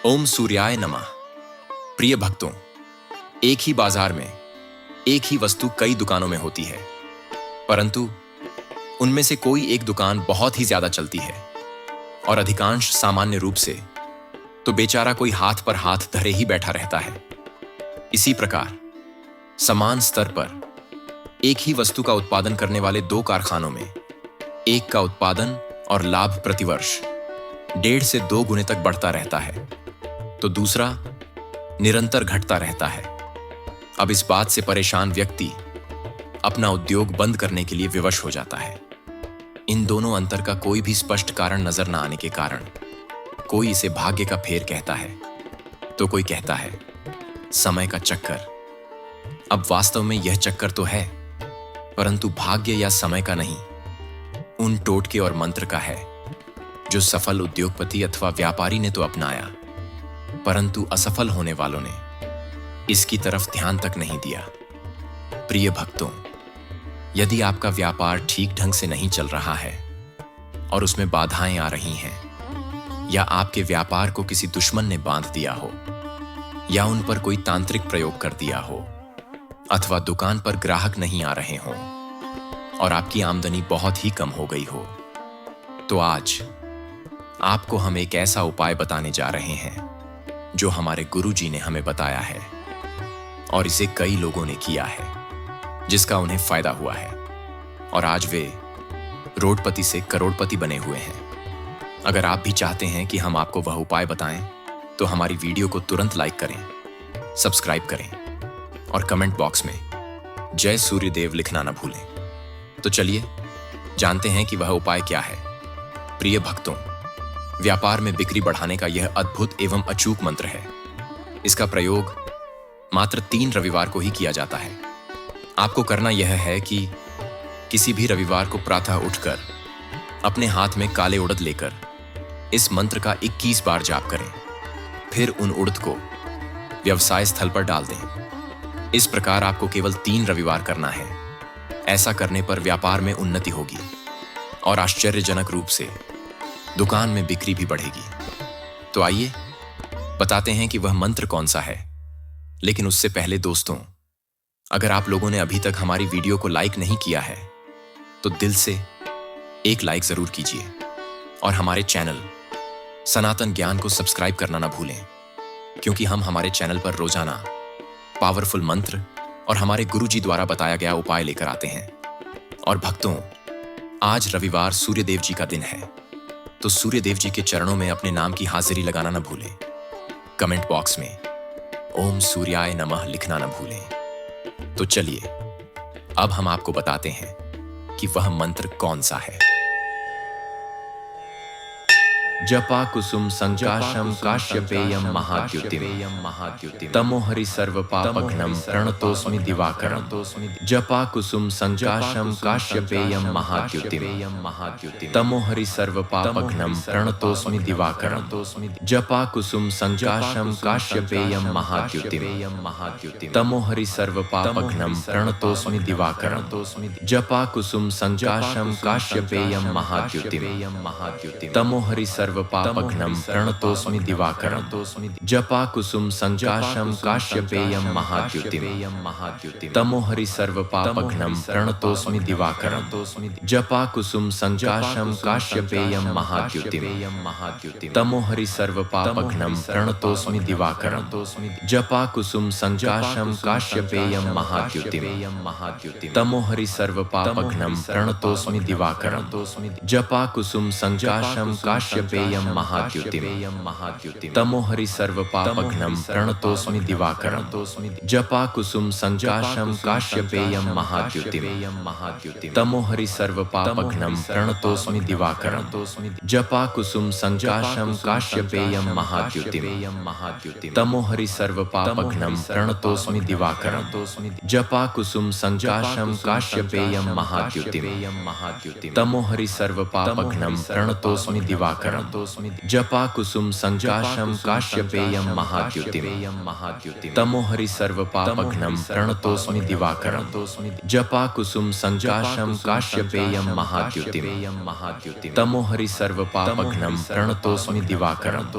ओम सूर्याय नमः। प्रिय भक्तों, एक ही बाजार में एक ही वस्तु कई दुकानों में होती है, परंतु उनमें से कोई एक दुकान बहुत ही ज्यादा चलती है और अधिकांश सामान्य रूप से तो बेचारा कोई हाथ पर हाथ धरे ही बैठा रहता है। इसी प्रकार समान स्तर पर एक ही वस्तु का उत्पादन करने वाले दो कारखानों में एक का उत्पादन और लाभ प्रतिवर्ष 1.5 से 2 गुने तक बढ़ता रहता है, तो दूसरा निरंतर घटता रहता है। अब इस बात से परेशान व्यक्ति अपना उद्योग बंद करने के लिए विवश हो जाता है। इन दोनों अंतर का कोई भी स्पष्ट कारण नजर न आने के कारण कोई इसे भाग्य का फेर कहता है, तो कोई कहता है समय का चक्कर। अब वास्तव में यह चक्कर तो है, परंतु भाग्य या समय का नहीं, उन टोटके और मंत्र का है जो सफल उद्योगपति अथवा व्यापारी ने तो अपनाया, परंतु असफल होने वालों ने इसकी तरफ ध्यान तक नहीं दिया। प्रिय भक्तों, यदि आपका व्यापार ठीक ढंग से नहीं चल रहा है और उसमें बाधाएं आ रही हैं, या आपके व्यापार को किसी दुश्मन ने बांध दिया हो, या उन पर कोई तांत्रिक प्रयोग कर दिया हो, अथवा दुकान पर ग्राहक नहीं आ रहे हों और आपकी आमदनी बहुत ही कम हो गई हो, तो आज आपको हम एक ऐसा उपाय बताने जा रहे हैं जो हमारे गुरुजी ने हमें बताया है और इसे कई लोगों ने किया है, जिसका उन्हें फायदा हुआ है और आज वे रोडपति से करोड़पति बने हुए हैं। अगर आप भी चाहते हैं कि हम आपको वह उपाय बताएं, तो हमारी वीडियो को तुरंत लाइक करें, सब्सक्राइब करें और कमेंट बॉक्स में जय सूर्यदेव लिखना न भूलें। तो चलिए जानते हैं कि वह उपाय क्या है। प्रिय भक्तों, व्यापार में बिक्री बढ़ाने का यह अद्भुत एवं अचूक मंत्र है। इसका प्रयोग मात्र 3 रविवार को ही किया जाता है। आपको करना यह है कि किसी भी रविवार को प्रातः उठकर अपने हाथ में काले उड़द लेकर इस मंत्र का 21 बार जाप करें, फिर उन उड़द को व्यवसाय स्थल पर डाल दें। इस प्रकार आपको केवल 3 रविवार करना है। ऐसा करने पर व्यापार में उन्नति होगी और आश्चर्यजनक रूप से दुकान में बिक्री भी बढ़ेगी। तो आइए बताते हैं कि वह मंत्र कौन सा है। लेकिन उससे पहले दोस्तों, अगर आप लोगों ने अभी तक हमारी वीडियो को लाइक नहीं किया है, तो दिल से एक लाइक जरूर कीजिए और हमारे चैनल सनातन ज्ञान को सब्सक्राइब करना ना भूलें, क्योंकि हम हमारे चैनल पर रोजाना पावरफुल मंत्र और हमारे गुरुजी द्वारा बताया गया उपाय लेकर आते हैं। और भक्तों, आज रविवार सूर्यदेव जी का दिन है, तो सूर्यदेव जी के चरणों में अपने नाम की हाजिरी लगाना न भूलें। कमेंट बॉक्स में ओम सूर्याय नमः लिखना न भूलें। तो चलिए अब हम आपको बताते हैं कि वह मंत्र कौन सा है। जपा कुसुम संजाशम काश्यपेयम महाद्युतिम तमो हरि सर्व पापघ्नम प्रणतोस्मि दिवाकरम। जपा कुसुम संजाशम काश्यपेयम महाद्युतिम तमो हरि सर्व पापघ्नम प्रणतोस्मि दिवाकरम। जपा कुसुम संजाशम काश्यपेयम महाद्युतिम तमो हरि सर्व पापघ्नम प्रणतोस्मि दिवाकरम। जपा कुसुम संजाशम काश्यपेयम महाद्युतिम तमो हरि सर्व पापघ्नम प्रणतोस्मि दिवाकरम। जपा कुसुम संजाशम काश्यपेयम महाद्युतिम तमो हरि सर्व पापघ्नम प्रणतोस्मि दिवाकरम। जपा कुसुम संजाशम काश्यपेयम महाद्युतिम तमो हरि सर्व पापघ्नम प्रणतोस्मि दिवाकरम। जपा कुसुम संजाशम काश्यपेयम महाद्युतिम तमो हरि सर्व पापघ्नम प्रणतोस्मि दिवाकरम। जपा कुसुम संजाशम काश्यपेयम महाद्युतिम तमो हरि सर्व पापघ्नम प्रणतोस्मि दिवाकरम। जपा कुसुम संजाशम काश्यपेयम महाद्युतिम तमो हरि सर्व पापघ्नम प्रणतोस्मि दिवाकरम। जपा कुसुम संजाशम काश्यपेयम महाद्युतिम तमो हरि सर्व पापघ्नम प्रणतोस्मि दिवाकरम। जपा कुसुम संजाशम काश्यपेयम महाद्युतिम तमो हरि सर्व पापघ्नम प्रणतोस्मि दिवाकरम। जपा कुसुम संजाशम काश्यपेयम महाद्युतिम तमोहरि सर्वपापघ्नं प्रणतोऽस्मि दिवाकरं जपा कुसुम संजाशम काश्यपेयम महाद्युतिम तमोहरि सर्वपापघ्नं प्रणतोऽस्मि दिवाकरं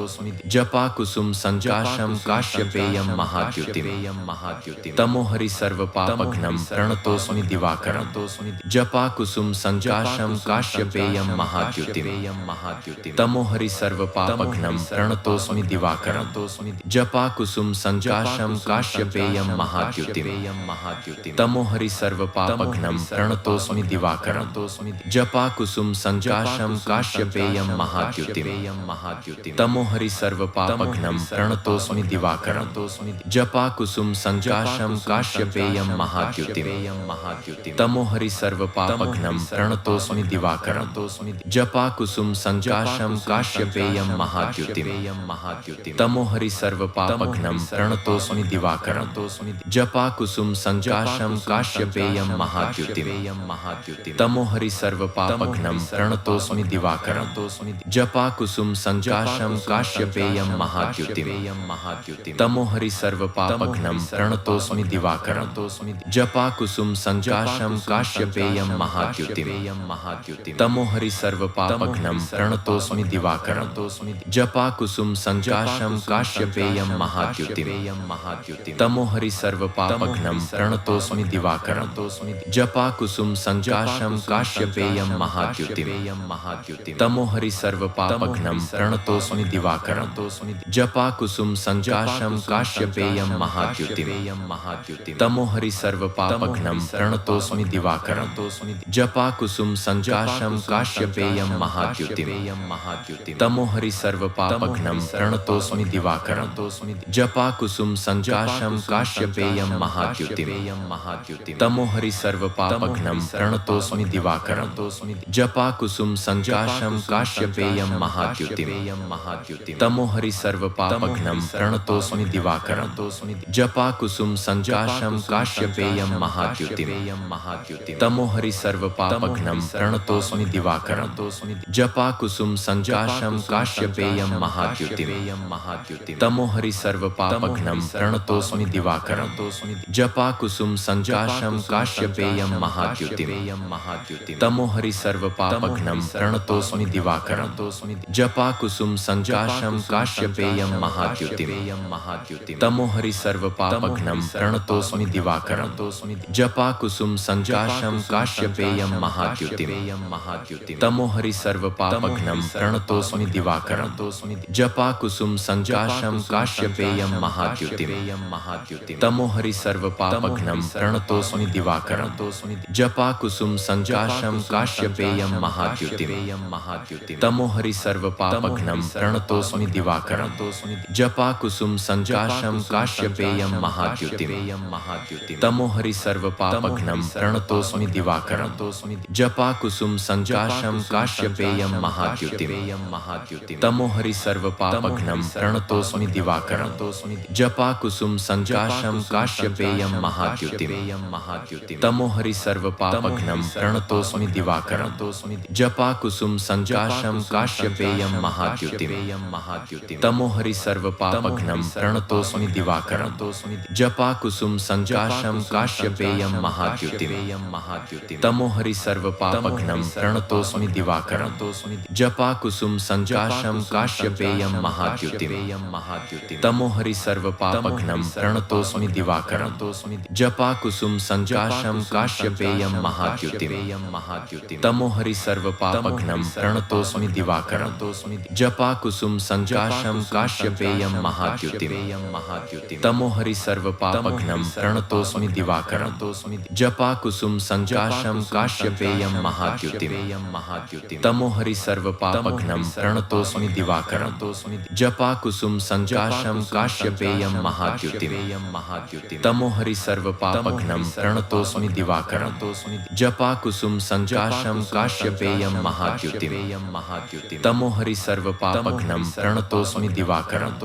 जपा कुसुम संजाशम काश्यपेयम महाद्युतिम तमोहरि सर्वपापघ्नं प्रणतोऽस्मि दिवाकरं जपा कुसुम संजाशम काश्यपेयम महाद्युतिम तमोहरि सर्वपापघ्नं प्रणतोऽस्मि दिवाकरं जपा कुसुम संजाशम काश्यपेयम महाद्युतिम तमोहरि सर्वपापघ्नं प्रणतोऽस्मि दिवाकरं जपा कुसुम संजाशम काश्यपेयम महाद्युतिम तमोहरि सर्वपापघ्नं प्रणतोऽस्मि दिवाकरं जपा कुसुम संजाशम काश्यपेयम महाद्युतिम तमोहरि सर्वपापघ्नं प्रणतोऽस्मि दिवाकरं जपा कुसुम संजाशम काश्यपेयम महाद्युतिम तमोहरि सर्वपापघ्नं प्रणतोऽस्मि दिवाकरं जपा कुसुम संजाशम काश्यपेयम महाद्युतिम तमोहरि सर्वपापघ्नं प्रणतोऽस्मि दिवाकरं जपा कुसुम संजाशम काश्यपेयम महाद्युतिम तमोहरि सर्वपापघ्नं प्रणतोऽस्मि दिवाकरं जपा कुसुम संजाशम काश्यपेयम महाद्युतिम तमोहरि सर्वपापघ्नं प्रणतोऽस्मि दिवाकरं जपा कुसुम संजाशम काश्यपेयम महाद्युतिम तमोहरि सर्वपापघ्नं प्रणतोऽस्मि दिवाकरं जपा कुसुम संजाशम काश्यपेयम महाद्युतिम तमोहरि सर्वपापघ्नं प्रणतोऽस्मि दिवाकरं जपा कुसुम संजाशम काश्यपेयम महाद्युतिम तमोहरि सर्वपापघ्नं प्रणतोऽस्मि दिवाकरं जपा कुसुम संजाशम काश्यपेयम महाद्युतिम तमोहरि सर्वपापघ्नं प्रणतोऽस्मि दिवाकरं जपा कुसुम संजाशम काश्यपेयम महाद्युतिम तमोहरि सर्वपापघ्नं प्रणतोऽस्मि दिवाकरं जपा कुसुम संजाशम काश्यपेयम महाद्युतिम तमोहरि सर्वपापघ्नं प्रणतोऽस्मि दिवाकरं जपा कुसुम संजाशम काश्यपेयम महाद्युतिम तमोहरि सर्वपापघ्नं प्रणतोऽस्मि दिवाकरं जपा कुसुम संजाशम काश्यपेयम महाद्युतिम तमोहरि सर्वपापघ्नं प्रणतोऽस्मि दिवाकरं जपा कुसुम संजाशम काश्यपेयम महाद्युतिम तमोहरि सर्वपापघ्नं प्रणतोऽस्मि दिवाकरं जपा कुसुम संजाशम काश्यपेयम महाद्युतिम तमोहरि सर्वपापघ्नं प्रणतोऽस्मि दिवाकरं जपा कुसुम संजाशम काश्यपेयम महाद्युतिम तमोहरि सर्वपापघ्नं प्रणतोऽस्मि दिवाकरं जपा कुसुम संजाशम काश्यपेयम महाद्युतिम तमोहरि सर्वपापघ्नं प्रणतोऽस्मि दिवाकरं जपा कुसुम संजाशम काश्यपेयम महाद्युतिम तमोहरि सर्वपापघ्नं प्रणतोऽस्मि दिवाकरं जपा कुसुम संजाशम काश्यपेयम महाद्युतिम तमोहरि सर्वपापघ्नं प्रणतोऽस्मि दिवाकरं जपा कुसुम संजाशम काश्यपेयम महाद्युतिम तमोहरि सर्वपापघ्नं प्रणतोऽस्मि दिवाकरं जपा कुसुम संजाशम काश्यपेयम महाद्युतिम तमोहरि सर्वपापघ्नं प्रणतोऽस्मि दिवाकरं जपा कुसुम संजाशम काश्यपेयम महाद्युतिम तमोहरि सर्वपापघ्नं प्रणतोऽस्मि दिवाकरं जपा कुसुम संजाशम काश्यपेयम महाद्युतिम तमोहरि सर्वपापघ्नं प्रणतोऽस्मि दिवाकरं जपा कुसुम संजाशम काश्यपेयम महाद्युतिम तमोहरि सर्वपापघ्नं प्रणतोऽस्मि दिवाकरं जपा कुसुम संजाशम काश्यपेयम महाद्युतिम तमोहरि सर्वपापघ्नं प्रणतोऽस्मि दिवाकरं जपा कुसुम संजाशम काश्यपेयम महाद्युतिम तमोहरि सर्वपापघ्नं प्रणतोऽस्मि दिवाकरं जपा कुसुम संजाशम काश्यपेयम महाद्युतिम तमोहरि सर्वपापघ्नं प्रणतोऽस्मि दिवाकरं जपा कुसुम संजाशम काश्यपेयम महाद्युतिम तमोहरि सर्वपापघ्नं प्रणतोऽस्मि दिवाकरं जपा कुसुम संजाशम काश्यपेयम महाद्युतिम तमोहरि सर्वपापघ्नं प्रणतोऽस्मि दिवाकरं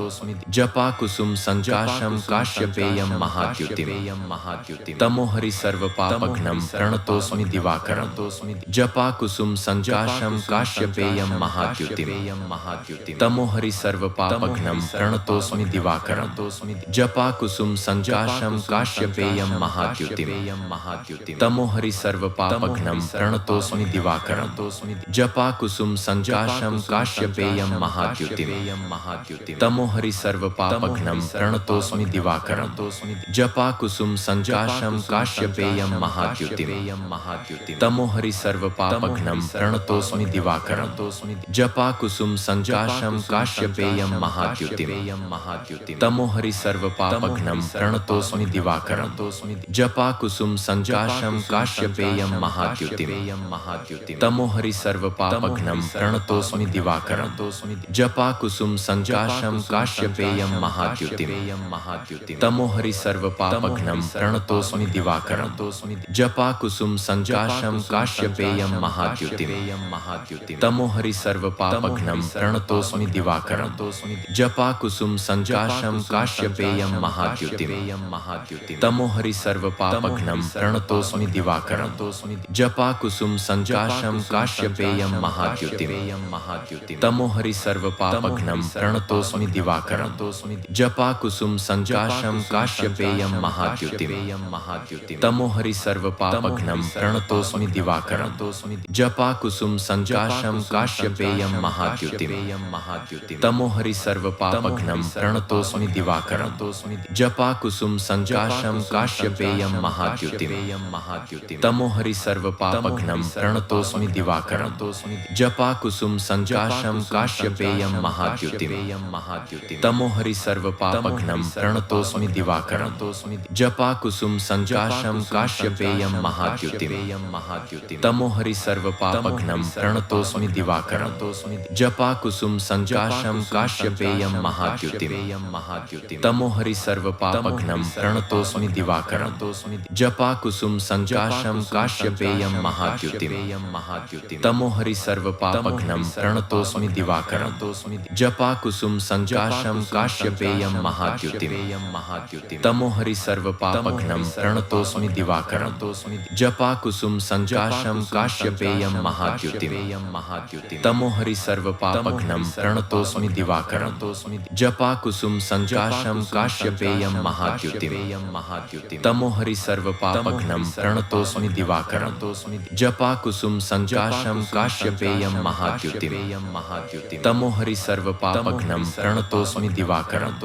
जपा कुसुम संजाशम काश्यपेयम महाद्युतिम तमोहरि सर्वपापघ्नं प्रणतोऽस्मि दिवाकरं जपा कुसुम संजाशम काश्यपेयम महाद्युतिम महाद्युतिम् तमोहरि सर्वपापघ्नं प्रणतोऽस्मि दिवाकरम् जपाकुसुम सञ्जाशं काश्यपेयं महाद्युतिम् तमोहरि सर्वपापघ्नं प्रणतोऽस्मि दिवाकरम् जपाकुसुम सञ्जाशं काश्यपेयं महाद्युतिम् तमोहरि सर्वपापघ्नं प्रणतोऽस्मि दिवाकरम् जपाकुसुम सञ्जाशं काश्यपेयं महाद्युतिम् तमोहरि सर्वपापघ्नं प्रणतोऽस्मि दिवाकरम् जपाकुसुम सञ्जाशं काश्यपेयं महाद्युतिम् तमोहरि सर्वपापघ्नं प्रणतोऽस्मि दिवाकरम् जपाकुसुम सञ्जाशं काश्यपेयं महाद्युतिम् तमोहरि सर्वपापघ्नं प्रणतोऽस्मि दिवाकरम् जपाकुसुम सञ्जाशं काश्यपेयं महाद्युतिम् तमोहरि सर्वपापघ्नं प्रणतोऽस्मि दिवाकरम् जपाकुसुम सञ्जाशं काश्यपेयं महाद्युतिम् तमोहरि सर्वपापघ्नं प्रणतोऽस्मि दिवाकरम् जपाकुसुम सञ्जाशं काश्यपेयं महाद्युतिम् तमोहरि सर्वपापघ्नं प्रणतोऽस्मि दिवाकरम् जपाकुसुम सञ्जाशं काश्यपेयं महाद्युतिम् तमोहरि सर्वपापघ्नं प्रणतोऽस्मि दिवाकरम् जपाकुसुम सञ्जाशं काश्यपेयं महाद्युतिम् तमोहरि सर्वपापघ्नं प्रणतोऽस्मि दिवाकरम् जपाकुसुम सञ्जाशं काश्यपेयं महाद्युतिम् तमोहरि सर्वपापघ्नं प्रणतोऽस्मि दिवाकरम् जपाकुसुम सञ्जाशं काश्यपेयं महाद्युतिम् तमोहरि सर्वपापघ्नं प्रणतोऽस्मि दिवाकरम् जपाकुसुम सञ्जाशं काश्यपेयं महाद्युतिम् तमोहरि सर्वपापघ्नं प्रणतोऽस्मि दिवाकरम् जपाकुसुम सञ्जाशं काश्यपेयं महाद्युतिम् तमोहरि सर्वपापघ्नं प्रणतोऽस्मि दिवाकरम् जपाकुसुम सञ्जाशं काश्यपेयं महाद्युतिम् तमोहरि सर्वपापघ्नं प्रणतोऽस्मि दिवाकरम् जपाकुसुम सञ्जाशं काश्यपेयं महाद्युतिम् तमोहरि सर्वपापघ्नं प्रणतोऽस्मि दिवाकरम् जपाकुसुम सञ्जाशं काश्यपेयं महाद्युतिम् तमोहरि सर्वपापघ्नं प्रणतोऽस्मि दिवाकरम् जपाकुसुम सञ्जाशं काश्यपेयं महाद्युतिम् तमोहरि सर्वपापघ्नं प्रणतोऽस्मि दिवाकरम् जपाकुसुम सञ्जाशं काश्यपेयं महाद्युतिम् तमोहरि सर्वपापघ्नं प्रणतोऽस्मि दिवाकरम् जपाकुसुम सञ्जाशं काश्यपेयं महाद्युतिम् तमोहरि सर्वपापघ्नं प्रणतोऽस्मि दिवाकरम् जपाकुसुम सञ्जाशं काश्यपेयं महाद्युतिम् तमोहरि सर्वपापघ्नं प्रणतोऽस्मि दिवाकरम्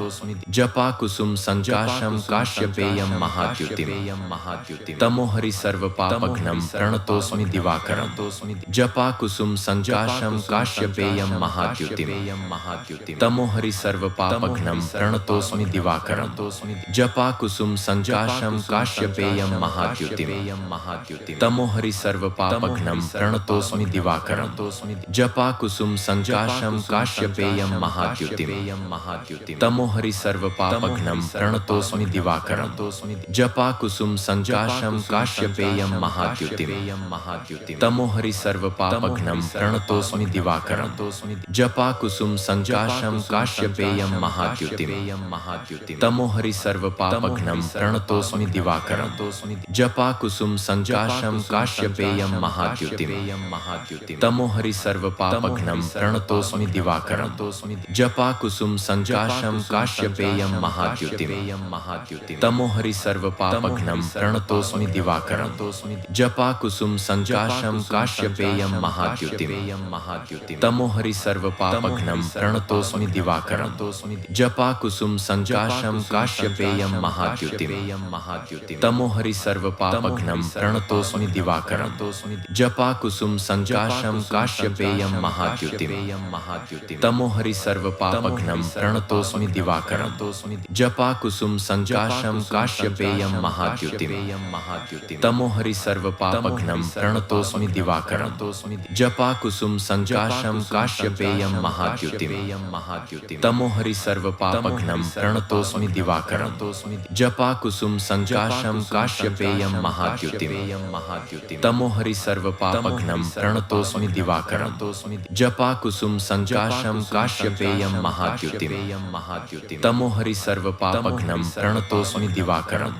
जपाकुसुम सञ्जाशं काश्यपेयं महाद्युतिम् तमोहरि सर्वपापघ्नं प्रणतोऽस्मि दिवाकरम् जपाकुसुम सञ्जाशं काश्यपेयं महाद्युतिम् तमोहरि सर्वपापघ्नं प्रणतोऽस्मि दिवाकरम् जपाकुसुम सञ्जाशं काश्यपेयं महाद्युतिम् तमोहरि सर्वपापघ्नं प्रणतोऽस्मि दिवाकरम् जपाकुसुम सञ्जाशं काश्यपेयं महाद्युतिम् तमोहरि सर्वपापघ्नं प्रणतोऽस्मि दिवाकरम् जपाकुसुम सञ्जाशं काश्यपेयं महाद्युतिम् तमोहरि सर्वपापघ्नं प्रणतोऽस्मि दिवाकरम् जपाकुसुम सञ्जाशं काश्यपेयं महाद्युतिम् तमोहरि सर्वपापघ्नं प्रणतोऽस्मि दिवाकरम् जपाकुसुम सञ्जाशं काश्यपेयं महाद्युतिम् तमोहरि सर्वपापघ्नं प्रणतोऽस्मि दिवाकरम् जपाकुसुम सञ्जाशं काश्यपेयं महाद्युतिम् तमोहरि सर्वपापघ्नं प्रणतोऽस्मि दिवाकरम् जपाकुसुम सञ्जाशं काश्यपेयं महाद्युतिम् तमोहरि सर्वपापघ्नं प्रणतोऽस्मि दिवाकरम् जपाकुसुम सञ्जाशं काश्यपेयं महाद्युतिम् तमोहरि सर्वपापघ्नं प्रणतोऽस्मि दिवाकरम् जपाकुसुम सञ्जाशं काश्यपेयं महाद्युतिम् तमोहरि सर्वपापघ्नं प्रणतोऽस्मि दिवाकरम् जपाकुसुम सञ्जाशं काश्यपेयं महाद्युतिम् तमोहरि सर्वपापघ्नं प्रणतोऽस्मि दिवाकरम् जपाकुसुम सञ्जाशं काश्यपेयं महाद्युतिम् तमोहरि सर्वपापघ्नं प्रणतोऽस्मि दिवाकरम् जपाकुसुम सञ्जाशं काश्यपेयं महाद्युतिम् तमोहरि सर्वपापघ्नं प्रणतोऽस्मि दिवाकरम्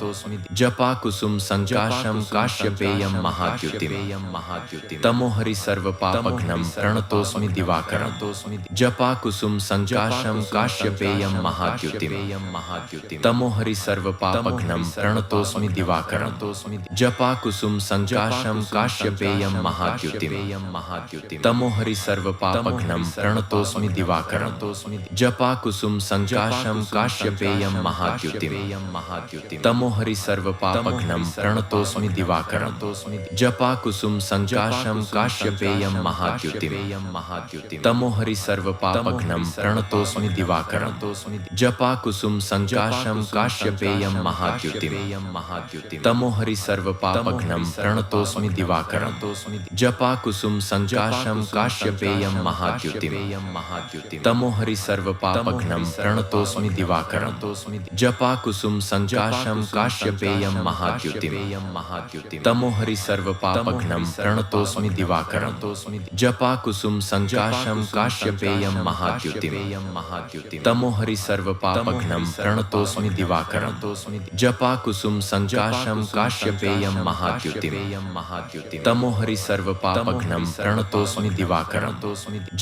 जपाकुसुम सञ्जाशं काश्यपेयं महाद्युतिम् तमोहरि सर्वपापघ्नं प्रणतोऽस्मि प्रणतोऽस्मि दिवाकरं जपा कुसुम संजाशं काश्यपेयं महाद्युतिं तमोहरि सर्वपापघ्नं प्रणतोऽस्मि दिवाकरं जपा कुसुम संजाशं काश्यपेयं महाद्युतिं तमोहरि सर्वपापघ्नं प्रणतोऽस्मि दिवाकरं जपा कुसुम संजाशं काश्यपेयं महाद्युतिं तमोहरि सर्वपापघ्नं प्रणतोऽस्मि दिवाकरं जपा कुसुम संजाशं काश्यपेयं महाद्युतिं तमोहरि सर्वपापघ्नं प्रणतोऽस्मि दिवाकरं जपा कुसुम संजाशं काश्यपेयं महाद्युतिं तमोहरि सर्वपापघ्नं प्रणतोऽस्मि दिवाकरं जपा कुसुम संजाशं काश्यपेयं महाद्युतिं तमोहरि सर्वपापघ्नं प्रणतोऽस्मि दिवाकरं जपा कुसुम संजाशं काश्यपेयं महाद्युतिं तमोहरि सर्वपापघ्नं प्रणतोऽस्मि दिवाकरं जपा कुसुम संजाशं काश्यपेयं महाद्युतिं तमोहरि सर्वपापघ्नं प्रणतोऽस्मि दिवाकरं जपा कुसुम संजाशं काश्यपेयं महाद्युतिं तमोहरि सर्वपापघ्नं प्रणतोऽस्मि दिवाकरं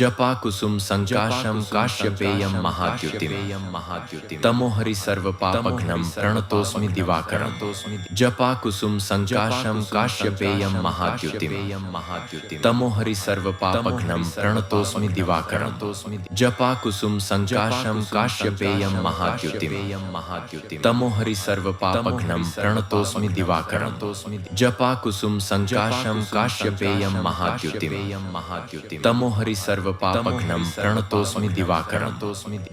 जपा कुसुम संजाशं काश्यपेयं महाद्युतिं तमोहरि सर्वपापघ्नं प्रणतोऽस्मि दिवाकरं जपा कुसुम संजाशं काश्यपेयं महाद्युतिं तमोहरि सर्वपापघ्नं प्रणतोऽस्मि दिवाकरं जपा कुसुम संजाशं काश्यपेयं महाद्युतिं तमोहरि सर्वपापघ्नं प्रणतोऽस्मि दिवाकरं जपा कुसुम संजाशं काश्यपेयं महाद्युतिं तमोहरि सर्वपापघ्नं प्रणतोऽस्मि दिवाकरं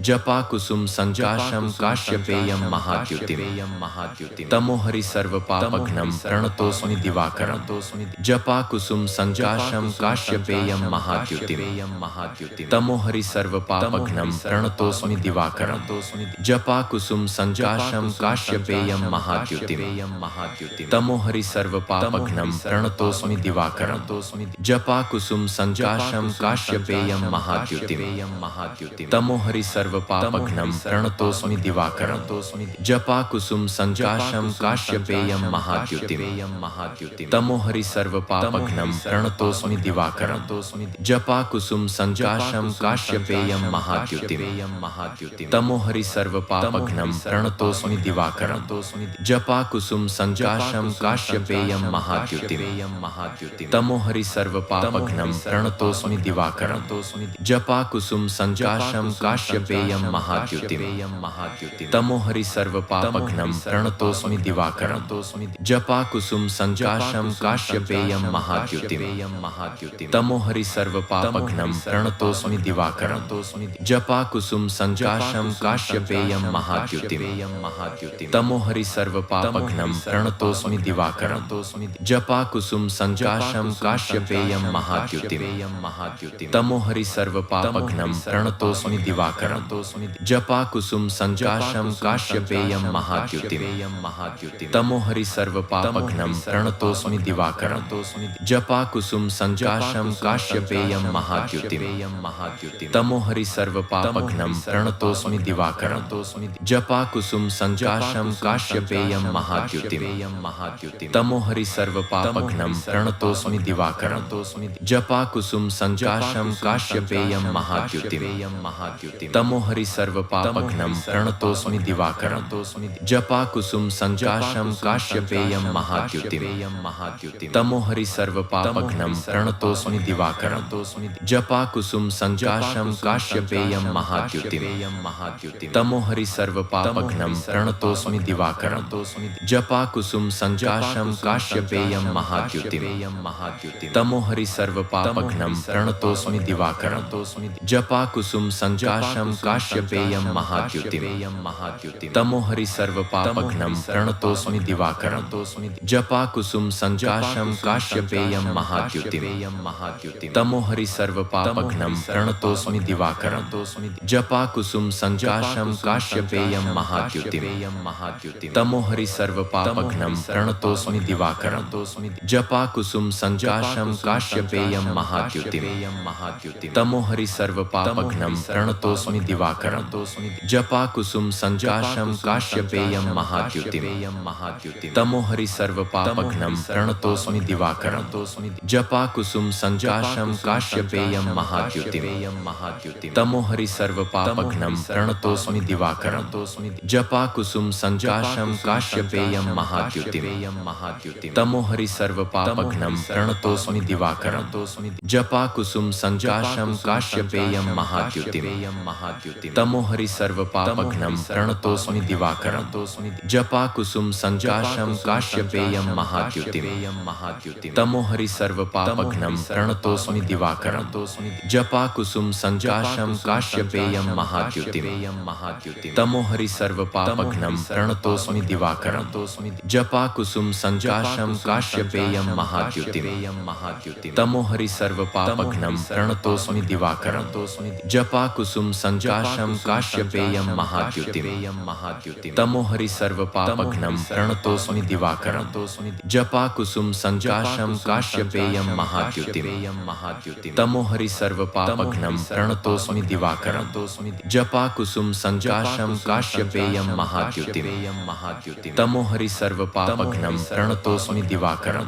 जपा कुसुम संजाशं काश्यपेयं महाद्युतिं तमोहरि सर्वपापघ्नं प्रणतोऽस्मि दिवाकरं जपा कुसुम संजाशं काश्यपेयं महाद्युतिं तमोहरि सर्वपापघ्नं प्रणतोऽस्मि दिवाकरं जपा कुसुम संजाशं काश्यपेयं महाद्युतिं तमोहरि सर्वपापघ्नं प्रणतोऽस्मि दिवाकरं जपा कुसुम संजाशं काश्यपेयं महाद्युतिं तमोहरि सर्वपापघ्नं प्रणतोऽस्मि दिवाकरं जपा कुसुम संजाशं काश्यपेयं महाद्युतिं तमोहरि सर्वपापघ्नं प्रणतोऽस्मि दिवाकरं जपा कुसुम संजाशं काश्यपेयं महाद्युतिं तमोहरि सर्वपापघ्नं प्रणतोऽस्मि दिवाकरं जपा कुसुम संजाशं काश्यपेयं महाद्युतिं तमोहरि सर्वपापघ्नं प्रणतोऽस्मि दिवाकरं जपा कुसुम संजाशं काश्यपेयं महाद्युतिं तमोहरि सर्वपापघ्नं प्रणतोऽस्मि दिवाकरं जपा कुसुम संजाशं काश्यपेयं महाद्युतिं तमोहरि सर्वपापघ्नं प्रणतोऽस्मि दिवाकरं जपा कुसुम संजाशं काश्यपेयं महाद्युतिं तमोहरि सर्वपापघ्नं प्रणतोऽस्मि दिवाकरं जपा कुसुम संजाशं काश्यपेयं महाद्युतिं तमोहरि सर्वपापघ्नं प्रणतोऽस्मि दिवाकरं जपा कुसुम संजाशं काश्यपेयं महाद्युतिं तमोहरि सर्वपापघ्नं प्रणतोऽस्मि दिवाकरं जपा कुसुम संजाशं काश्यपेयं महाद्युतिं तमोहरि सर्वपापघ्नं प्रणतोऽस्मि दिवाकरं जपा कुसुम संजाशं काश्यपेयं महाद्युतिं तमोहरि सर्वपापघ्नं प्रणतोऽस्मि दिवाकरं जपा कुसुम संजाशं काश्यपेयं महाद्युतिं तमोहरि सर्वपापघ्नं प्रणतोऽस्मि दिवाकरं जपा कुसुम संजाशं काश्यपेयं महाद्युतिं तमोहरि सर्वपापघ्नं प्रणतोऽस्मि दिवाकरं जपा कुसुम संजाशं काश्यपेयं महाद्युतिं तमोहरि सर्वपापघ्नं प्रणतोऽस्मि दिवाकरं जपा कुसुम संजाशं काश्यपेयं महाद्युतिं तमोहरि सर्वपापघ्नं प्रणतोऽस्मि दिवाकरं जपा कुसुम संजाशं काश्यपेयं महाद्युतिं तमोहरि सर्वपापघ्नं प्रणतोऽस्मि दिवाकरं जपा कुसुम संजाशं काश्यपेयं महाद्युतिं तमोहरि सर्वपापघ्नं प्रणतोऽस्मि दिवाकरं जपा कुसुम संजाशं काश्यपेयं महाद्युतिं तमोहरि सर्वपापघ्नं प्रणतोऽस्मि दिवाकरं जपा कुसुम संजाशं काश्यपेयं महाद्युतिं तमोहरि सर्वपापघ्नं प्रणतोऽस्मि दिवाकरं जपा कुसुम संजाशं काश्यपेयं महाद्युतिं तमोहरि सर्वपापघ्नं प्रणतोऽस्मि दिवाकरं जपा कुसुम संजाशं काश्यपेयं काश्यपेयं महाद्युतिम् तमोहरि सर्वपापघ्नं प्रणतोऽस्मि दिवाकरं जपाकुसुम संजाशं काश्यपेयं महाद्युतिम् तमोहरि सर्वपापघ्नं प्रणतोऽस्मि दिवाकरं जपाकुसुम संजाशं काश्यपेयं महाद्युतिम् तमोहरि सर्वपापघ्नं प्रणतोऽस्मि दिवाकरं जपाकुसुम संजाशं काश्यपेयं महाद्युतिम् तमोहरि सर्वपापघ्नं प्रणतोऽस्मि दिवाकरं जपाकुसुम संजाशं काश्यपेयं महाद्युतिम् तमोहरि सर्वपापघ्नं प्रणतोऽस्मि दिवाकरं जपाकुसुम संजाशं काश्यपेयं महाद्युतिम् तमोहरि सर्वपापघ्नं प्रणतोऽस्मि दिवाकरं जपाकुसुम संजाशं काश्यपेयं महाद्युतिम् तमोहरि सर्वपापघ्नं प्रणतोऽस्मि दिवाकरं जपाकुसुम संजाशं काश्यपेयं महाद्युतिम् तमोहरि सर्वपापघ्नं प्रणतोऽस्मि दिवाकरं जपाकुसुम संजाशं काश्यपेयं महाद्युतिम् तमोहरि सर्वपापघ्नं प्रणतोऽस्मि दिवाकरं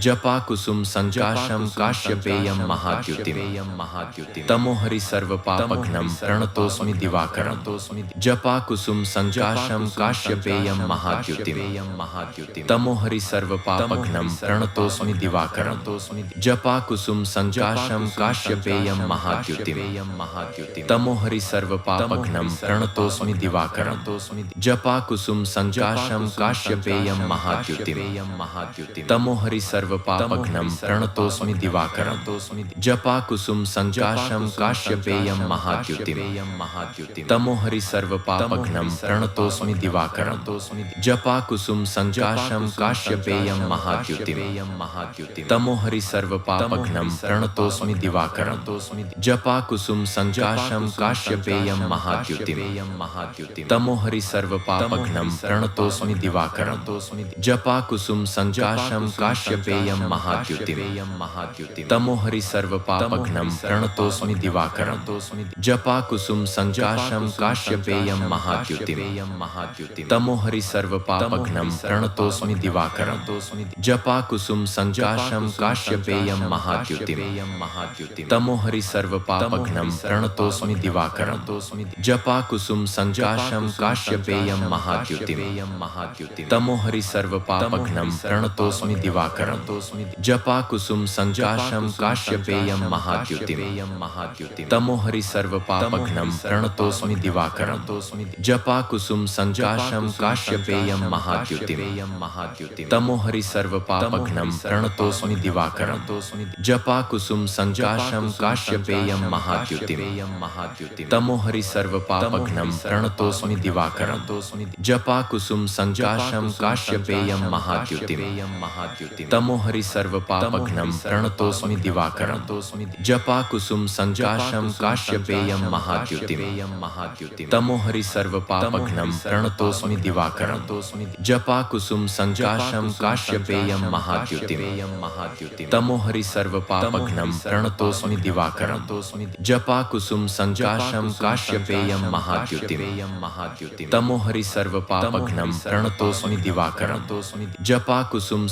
जपाकुसुम संजाशं काश्यपेयं महाद्युतिम् तमोहरि सर्वपापघ्नं प्रणतोऽस्मि दिवाकरं जपाकुसुम संजाशं काश्यपेयं महाद्युतिम् तमोहरि सर्वपापघ्नं प्रणतोऽस्मि दिवाकरं जपाकुसुम संजाशं काश्यपेयं महाद्युतिम् तमोहरि सर्वपापघ्नं प्रणतोऽस्मि दिवाकरं जपाकुसुम संजाशं काश्यपेयं महाद्युतिम् तमोहरि सर्वपापघ्नं प्रणतोऽस्मि दिवाकरं जपाकुसुम संजाशं काश्यपेयं महाद्युतिम् तमोहरि सर्वपापघ्नं प्रणतोऽस्मि दिवाकरं जपाकुसुम संजाशं काश्यपेयं महाद्युतिम् तमोहरि सर्वपापघ्नं प्रणतोऽस्मि दिवाकरं जपाकुसुम संजाशं काश्यपेयं महाद्युतिम् तमोहरि सर्वपापघ्नं प्रणतोऽस्मि दिवाकरं जपाकुसुम संजाशं काश्यपेयं महाद्युतिम् तमोहरि सर्वपापघ्नं प्रणतोऽस्मि दिवाकरं जपाकुसुम संजाशं काश्यपेयं महाद्युतिम् तमोहरि सर्वपापघ्नं प्रणतोऽस्मि दिवाकरं जपाकुसुम संजाशं काश्यपेयं महाद्युतिम् तमोहरि सर्वपापघ्नं प्रणतोऽस्मि दिवाकरं जपाकुसुम संजाशं काश्यपेयं महाद्युतिम् तमोहरि सर्वपापघ्नं प्रणतोऽस्मि दिवाकरं जपाकुसुम संजाशं काश्यपेयं महाद्युतिम् तमोहरि सर्वपापघ्नं प्रणतोऽस्मि दिवाकरं जपाकुसुम संजाशं काश्यपेयं महाद्युतिम् तमोहरि सर्वपापघ्नं प्रणतोऽस्मि दिवाकरं जपाकुसुम संजाशं काश्यपेयं महाद्युतिम् तमोहरि सर्वपापघ्नं प्रणतोऽस्मि दिवाकरं जपाकुसुम संजाशं काश्यपेयं महाद्युतिम् तमोहरि सर्वपापघ्नं प्रणतोऽस्मि दिवाकरं जपाकुसुम संजाशं काश्यपेयं महाद्युतिम् तमोहरि सर्वपापघ्नं प्रणतोऽस्मि दिवाकरं जपाकुसुम संजाशं काश्यपेयं महाद्युतिम् तमोहरि सर्वपापघ्नं प्रणतोऽस्मि दिवाकरं जपाकुसुम संजाशं काश्यपेयं महाद्युतिम् तमोहरि सर्वपापघ्नं प्रणतोऽस्मि दिवाकरं जपाकुसुम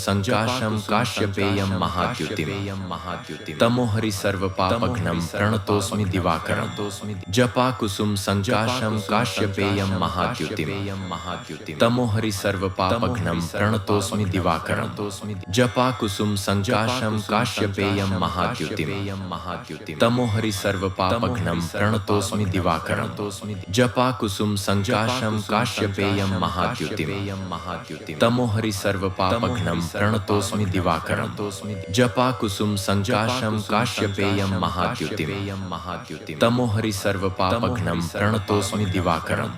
संजाशं काश्यपेयं महाद्युतिम् तमोहरि सर्वपापघ्नं प्रणतोऽस्मि दिवाकरं जपाकुसुम संजाशं काश्यपेयं महाद्युतिम् तमोहरि सर्वपापघ्नं प्रणतोऽस्मि दिवाकरं जपाकुसुम संजाशं काश्यपेयं महाद्युतिम् तमोहरि सर्वपापघ्नं प्रणतोऽस्मि दिवाकरं जपाकुसुम संजाशं काश्यपेयं महाद्युतिम् तमोहरि सर्वपापघ्नं प्रणतोऽस्मि दिवाकरं जपाकुसुम संजाशं काश्यपेयं महाद्युतिम् तमोहरि सर्वपापघ्नं प्रणतोऽस्मि दिवाकरं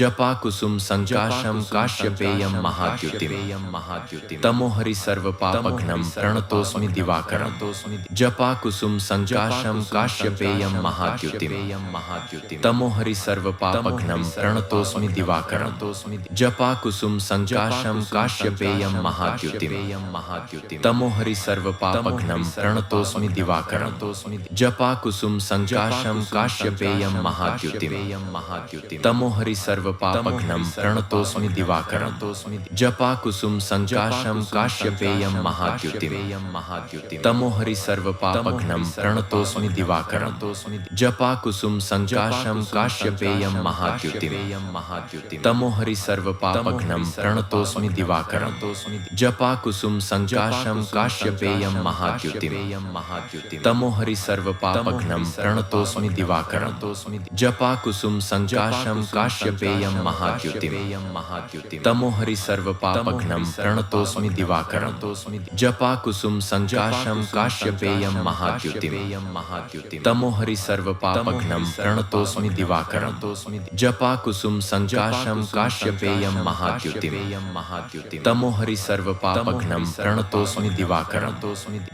जपाकुसुम संजाशं काश्यपेयं महाद्युतिम् तमोहरि सर्वपापघ्नं प्रणतोऽस्मि दिवाकरं जपाकुसुम संजाशं काश्यपेयं महाद्युतिम् तमोहरि सर्वपापघ्नं प्रणतोऽस्मि दिवाकरं जपाकुसुम संजाशं काश्यपेयं महाद्युतिम् तमोहरि सर्वपापघ्नं प्रणतोऽस्मि दिवाकरं जपाकुसुम संजाशं काश्यपेयं महाद्युतिम् तमोहरि सर्वपापघ्नं प्रणतोऽस्मि दिवाकरं जपाकुसुम संजाशं काश्यपेयं महाद्युतिम् तमोहरि सर्वपापघ्नं पापघ्नं प्रणतोऽस्मि दिवाकरं जपाकुसुम संजाशं काश्यपेयं महाद्युतिं तमोहरि सर्वपापघ्नं प्रणतोऽस्मि दिवाकरं जपाकुसुम संजाशं काश्यपेयं महाद्युतिं तमोहरि सर्वपापघ्नं प्रणतोऽस्मि दिवाकरं जपाकुसुम संजाशं काश्यपेयं महाद्युतिं तमोहरि सर्वपापघ्नं प्रणतोऽस्मि दिवाकरं जपाकुसुम संजाशं काश्यपेयं महाद्युतिं तमोहरि सर्वपापघ्नं प्रणतोऽस्मि दिवाकरं जपाकुसुम संजाशं काश्यपेयं महाद्युतिं तमोहरि सर्वपापघ्नं प्रणतोऽस्मि दिवाकरं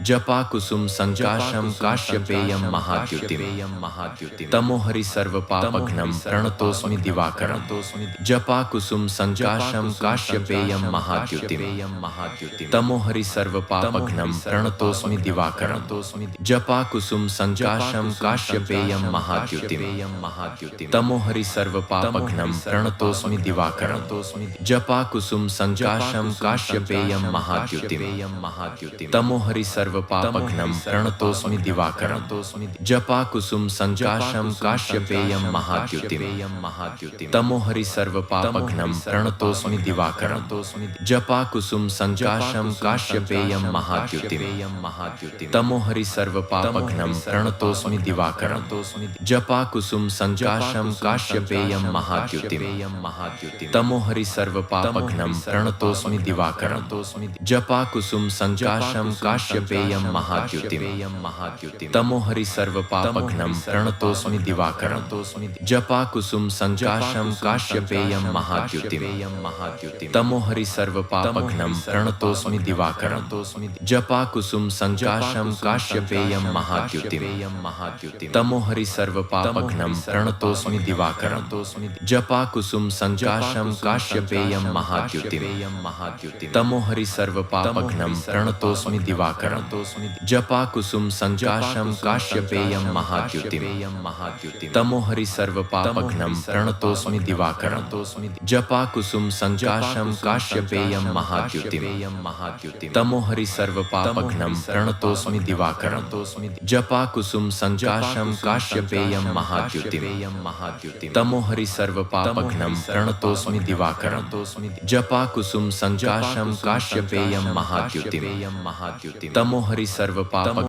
जपाकुसुम संजाशं काश्यपेयं महाद्युतिं तमोहरि सर्वपापघ्नं प्रणतोऽस्मि दिवाकरं जपाकुसुम संजाशं काश्यपेयं महाद्युतिं तमोहरि सर्वपापघ्नं प्रणतोऽस्मि दिवाकरं जपाकुसुम संजाशं काश्यपेयं महाद्युतिं तमोहरि सर्वपापघ्नं प्रणतोऽस्मि दिवाकरं जपाकुसुम संजाशं काश्यपेयं महाद्युतिं तमोहरि सर्वपापघ्नं प्रणतोऽस्मि दिवाकरं जपाकुसुम संजाशं काश्यपेयं महाद्युतिं तमोहरि सर्वपापघ्नं प्रणतोऽस्मि दिवाकरं जपाकुसुम संजाशं काश्यपेयं महाद्युतिं तमोहरि सर्वपापघ्नं प्रणतोऽस्मि दिवाकरं जपाकुसुम संजाशं काश्यपेयं महाद्युतिं तमोहरि सर्वपापघ्नं प्रणतोऽस्मि दिवाकरं जपाकुसुम संजाशं काश्यपेयं महाद्युतिं तमोहरि सर्वपापघ्नं प्रणतोऽस्मि दिवाकरं जपाकुसुम संजाशं काश्यपेयं महाद्युतिं तमोहरि सर्वपापघ्नं प्रणतोऽस्मि दिवाकरं जपाकुसुम संजाशं काश्यपेयं महाद्युतिं तमोहरि सर्वपापघ्नं प्रणतोऽस्मि दिवाकरं जपाकुसुम संजाशं काश्यपेयं महाद्युतिं तमोहरि सर्वपापघ्नं प्रणतोऽस्मि दिवाकरं जपाकुसुम संजाशं काश्यपेयं महाद्युतिं तमोहरि सर्वपापघ्नं प्रणतोऽस्मि दिवाकरं जपाकुसुम संजाशं काश्यपेयं महाद्युतिं तमोहरि सर्वपापघ्नं प्रणतोऽस्मि दिवाकरं जपाकुसुम संजाशं काश्यपेयं महाद्युतिं तमोहरि सर्वपापघ्नं प्रणतोऽस्मि दिवाकरं जपाकुसुम संजाशं काश्यपेयं महाद्युतिं तमोहरि सर्वपापघ्नं